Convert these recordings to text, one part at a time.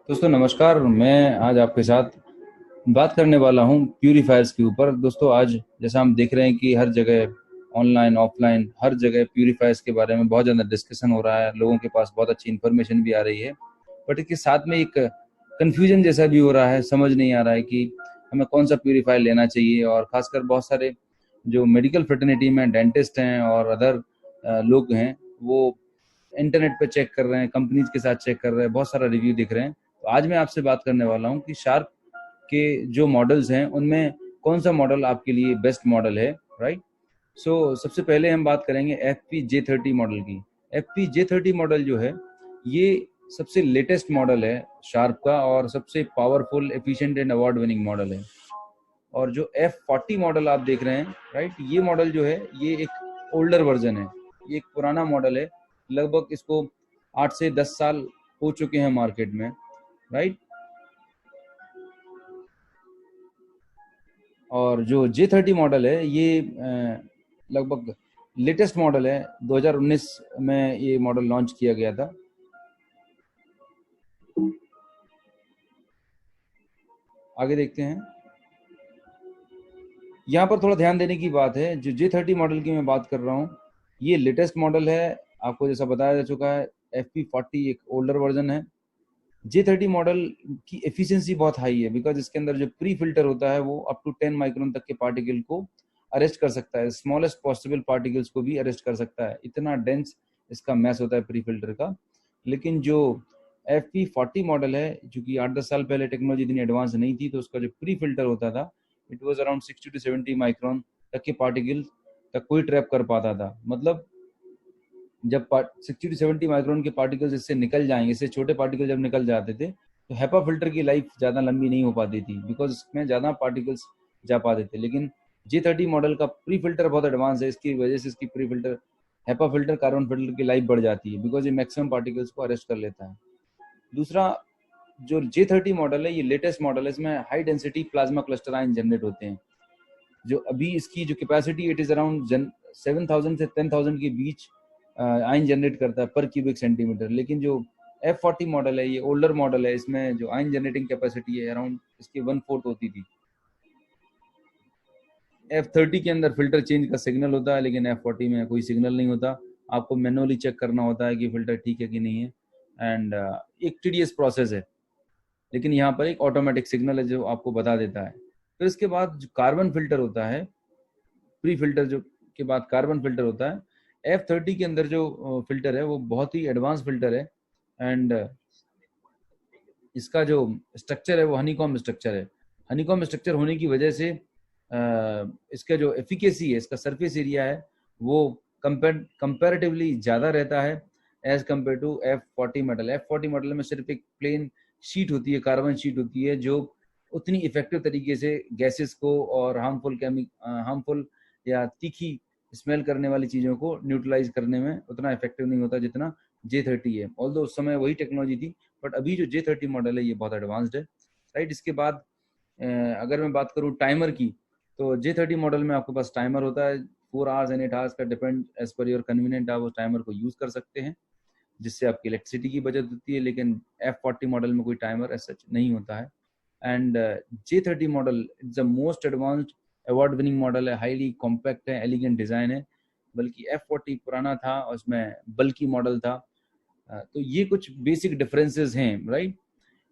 दोस्तों नमस्कार। मैं आज आपके साथ बात करने वाला हूं प्यूरीफायर्स के ऊपर। दोस्तों आज जैसा हम देख रहे हैं कि हर जगह ऑनलाइन ऑफलाइन हर जगह प्यूरीफायर्स के बारे में बहुत ज़्यादा डिस्कशन हो रहा है, लोगों के पास बहुत अच्छी इन्फॉर्मेशन भी आ रही है, बट इसके साथ में एक कन्फ्यूजन जैसा भी हो रहा है। समझ नहीं आ रहा है कि हमें कौन सा प्यूरीफायर लेना चाहिए। और ख़ासकर बहुत सारे जो मेडिकल फ्रेटर्निटी में डेंटिस्ट हैं और अदर लोग हैं, वो इंटरनेट पे चेक कर रहे हैं, कंपनीज के साथ चेक कर रहे हैं, बहुत सारा रिव्यू दिख रहे हैं। तो आज मैं आपसे बात करने वाला हूं कि शार्प के जो मॉडल्स हैं उनमें कौन सा मॉडल आपके लिए बेस्ट मॉडल है, राइट। सबसे पहले हम बात करेंगे FP-J30 मॉडल की। FP-J30 मॉडल जो है ये सबसे लेटेस्ट मॉडल है शार्प का और सबसे powerful, efficient and award winning model है। और जो F40 मॉडल आप देख रहे हैं, राइट, ये मॉडल जो है ये एक ओल्डर वर्जन है, ये एक पुराना मॉडल है। लगभग इसको 8 से 10 साल हो चुके हैं मार्केट में, राइट। और जो J30 मॉडल है ये लगभग लेटेस्ट मॉडल है, 2019 में ये मॉडल लॉन्च किया गया था। आगे देखते हैं। यहाँ पर थोड़ा ध्यान देने की बात है, जो J30 मॉडल की मैं बात कर रहा हूँ ये लेटेस्ट मॉडल है। आपको जैसा बताया जा चुका है, FP40 एक ओल्डर वर्जन है। J30 मॉडल की एफिशिएंसी बहुत हाई है, बिकॉज इसके अंदर जो प्री फिल्टर होता है वो अप टू 10 माइक्रोन तक के पार्टिकल को अरेस्ट कर सकता है, स्मॉलेस्ट पॉसिबल पार्टिकल्स को भी अरेस्ट कर सकता है। इतना डेंस इसका मैस होता है प्री फिल्टर का। लेकिन जो FP40 मॉडल है, जो कि 8-10 साल पहले टेक्नोलॉजी इतनी एडवांस नहीं थी, तो उसका जो प्री फिल्टर होता था it was around 60 to 70 micron तक के पार्टिकल तक कोई ट्रैप कर पाता था। मतलब जब 60 to 70 माइक्रोन के पार्टिकल्स इससे निकल जाएंगे, इससे छोटे पार्टिकल जब निकल जाते थे, तो हेपा फिल्टर की लाइफ ज़्यादा लंबी नहीं हो पाती थी, बिकॉज इसमें ज़्यादा पार्टिकल्स जा पाते थे। लेकिन J30 मॉडल का प्री फिल्टर बहुत एडवांस है, इसकी वजह से इसकी pre filter, HEPA filter, carbon filter की लाइफ बढ़ जाती है, बिकॉज ये मैक्सिमम पार्टिकल्स को अरेस्ट कर लेता है। दूसरा, जो J30 मॉडल है ये लेटेस्ट मॉडल है, इसमें high density plasma cluster ion generate होते हैं। जो अभी इसकी जो कैपेसिटी इट इज़ अराउंड 7,000 से 10,000 के बीच आयन जनरेट करता है पर क्यूबिक सेंटीमीटर। लेकिन जो F40 मॉडल है ये ओल्डर मॉडल है, इसमें जो आयन जनरेटिंग कैपेसिटी है अराउंड इसकी 1/4 होती थी। F30 के अंदर फिल्टर चेंज का सिग्नल होता है, लेकिन F40 में कोई सिग्नल नहीं होता। आपको मैनुअली चेक करना होता है कि फिल्टर ठीक है कि नहीं है, एंड एक टीडियस प्रोसेस है। लेकिन यहाँ पर एक ऑटोमेटिक सिग्नल है जो आपको बता देता है। फिर इसके बाद जो कार्बन फिल्टर होता है, प्री फिल्टर जो के बाद कार्बन फिल्टर होता है, F30 के अंदर जो फिल्टर है वो बहुत ही एडवांस फिल्टर है। एंड इसका जो स्ट्रक्चर है वो हनीकॉम्ब स्ट्रक्चर है। हनीकॉम्ब स्ट्रक्चर होने की वजह से इसका जो एफिकेसी है, इसका सरफेस एरिया है, वो कंपेरेटिवली ज़्यादा रहता है as compare to F40 model. F40 model में सिर्फ एक प्लेन शीट होती है, कार्बन शीट होती है, जो उतनी इफेक्टिव तरीके से गैसेस को और हार्मफुल या तीखी स्मेल करने वाली चीज़ों को न्यूट्रलाइज करने में उतना इफेक्टिव नहीं होता जितना J30 है। ऑल्दो उस समय वही टेक्नोलॉजी थी, बट अभी जो J30 मॉडल है ये बहुत एडवांस्ड है, राइट। इसके बाद अगर मैं बात करूँ टाइमर की, तो J30 मॉडल में आपके पास टाइमर होता है 4 आवर्स एंड 8 आवर्स का, depend as per your convenient. आप उस टाइमर को यूज़ कर सकते हैं, जिससे आपकी इलेक्ट्रिसिटी की बचत होती है। लेकिन F40 मॉडल में कोई टाइमर ऐसा नहीं होता है। And J30 model is the most advanced award winning model है, हाईली कॉम्पैक्ट है, एलिगेंट डिज़ाइन है। बल्कि F40 पुराना था और उसमें बल्कि मॉडल था। तो ये कुछ बेसिक डिफरेंसेस हैं, राइट।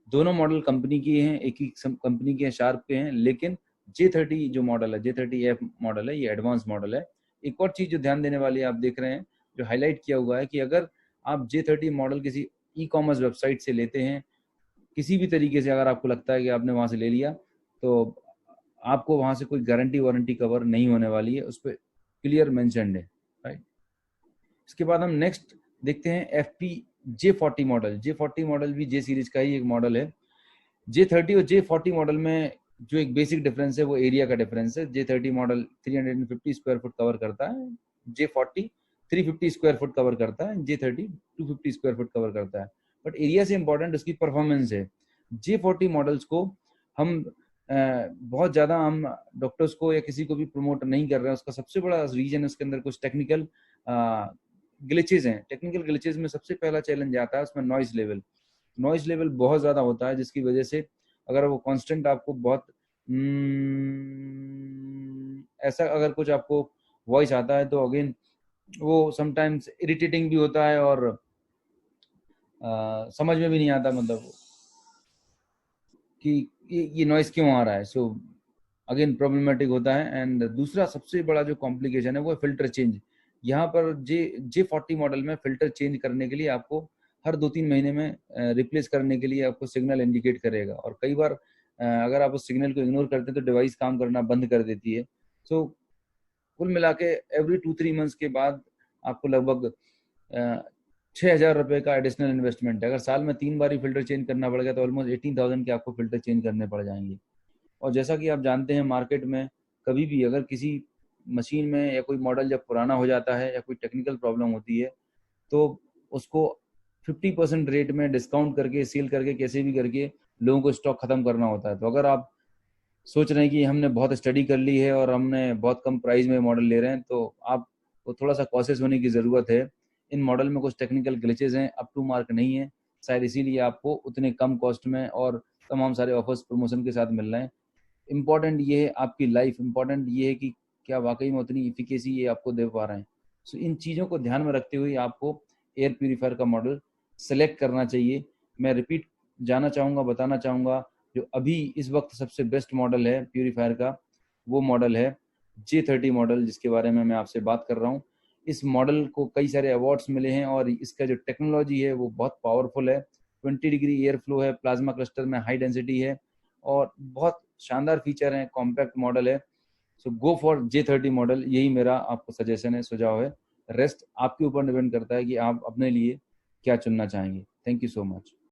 दोनों मॉडल कंपनी के हैं, एक ही कंपनी के हैं, शार्प के हैं। लेकिन J30 जो मॉडल है, J30F मॉडल है, ये एडवांस मॉडल है। एक और चीज़ जो ध्यान देने वाली है, आप देख रहे हैं जो हाईलाइट किया हुआ है, कि अगर आप J30 मॉडल किसी ई-कॉमर्स वेबसाइट से लेते हैं, किसी भी तरीके से अगर आपको लगता है कि आपने वहाँ से ले लिया, तो आपको वहाँ से कोई गारंटी वारंटी कवर नहीं होने वाली है, उस पर क्लियर मेंशन्ड है, राइट। इसके बाद हम नेक्स्ट देखते हैं FP-J40 मॉडल। J40 मॉडल भी J सीरीज का ही एक मॉडल है। J30 और J40 मॉडल में जो एक बेसिक डिफरेंस है वो एरिया का डिफरेंस है। J30 model 350 square foot cover करता है, J40 350 स्क्वायर फुट कवर करता है, J30 250 स्क्वायर फुट कवर करता है। बट एरिया से इंपॉर्टेंट उसकी परफॉर्मेंस है। J40 मॉडल्स को हम बहुत ज़्यादा हम डॉक्टर्स को या किसी को भी प्रमोट नहीं कर रहे हैं। उसका सबसे बड़ा रीजन उसके अंदर कुछ टेक्निकल ग्लिचेज हैं। टेक्निकल ग्लिचेज में सबसे पहला चैलेंज आता है उसमें नॉइज लेवल। नॉइज लेवल बहुत ज़्यादा होता है, जिसकी वजह से अगर वो कांस्टेंट आपको बहुत ऐसा अगर कुछ आपको वॉइस आता है तो अगेन वो समटाइम्स इरिटेटिंग भी होता है और समझ में भी नहीं आता, मतलब कि ये नॉइस क्यों आ रहा है। सो अगेन प्रॉब्लमेटिक होता है। एंड दूसरा सबसे बड़ा जो कॉम्प्लिकेशन है वो है फिल्टर चेंज। यहाँ पर J40 मॉडल में फिल्टर चेंज करने के लिए आपको हर 2-3 महीने में रिप्लेस करने के लिए आपको सिग्नल इंडिकेट करेगा, और कई बार अगर आप उस सिग्नल को इग्नोर करते हैं तो डिवाइस काम करना बंद कर देती है। सो कुल मिला के एवरी 2-3 मंथ्स के बाद आपको लगभग 6,000 रुपये का एडिशनल इन्वेस्टमेंट है। अगर साल में 3 बार ही फिल्टर चेंज करना पड़ेगा तो ऑलमोस्ट 18,000 के आपको फिल्टर चेंज करने पड़ जाएंगे। और जैसा कि आप जानते हैं मार्केट में कभी भी अगर किसी मशीन में या कोई मॉडल जब पुराना हो जाता है या कोई टेक्निकल प्रॉब्लम होती है तो उसको 50% रेट में डिस्काउंट करके सेल करके कैसे भी करके लोगों को स्टॉक खत्म करना होता है। तो अगर आप सोच रहे हैं कि हमने बहुत स्टडी कर ली है और हमने बहुत कम प्राइस में मॉडल ले रहे हैं, तो आपको थोड़ा सा कॉशियस होने की ज़रूरत है। इन मॉडल में कुछ टेक्निकल ग्लिचेज हैं, अप टू मार्क नहीं है, शायद इसीलिए आपको उतने कम कॉस्ट में और तमाम सारे ऑफर्स प्रमोशन के साथ मिल रहे हैं। इम्पॉर्टेंट ये है आपकी लाइफ, इम्पॉर्टेंट ये है कि क्या वाकई में उतनी इफिकेसी ये आपको दे पा रहे हैं। सो इन चीज़ों को ध्यान में रखते हुए आपको एयर प्यूरीफायर का मॉडल सेलेक्ट करना चाहिए। मैं रिपीट जाना चाहूँगा, बताना चाहूँगा, जो अभी इस वक्त सबसे बेस्ट मॉडल है प्यूरीफायर का वो मॉडल है J30 मॉडल, जिसके बारे में मैं आपसे बात कर रहा हूँ। इस मॉडल को कई सारे अवार्ड्स मिले हैं और इसका जो टेक्नोलॉजी है वो बहुत पावरफुल है। 20 डिग्री एयर फ्लो है, प्लाज्मा क्लस्टर में हाई डेंसिटी है और बहुत शानदार फीचर है, कॉम्पैक्ट मॉडल है। सो गो फॉर J30 मॉडल, यही मेरा आपको सजेशन है, सुझाव है। रेस्ट आपके ऊपर डिपेंड करता है कि आप अपने लिए क्या चुनना चाहेंगे। Thank you so much.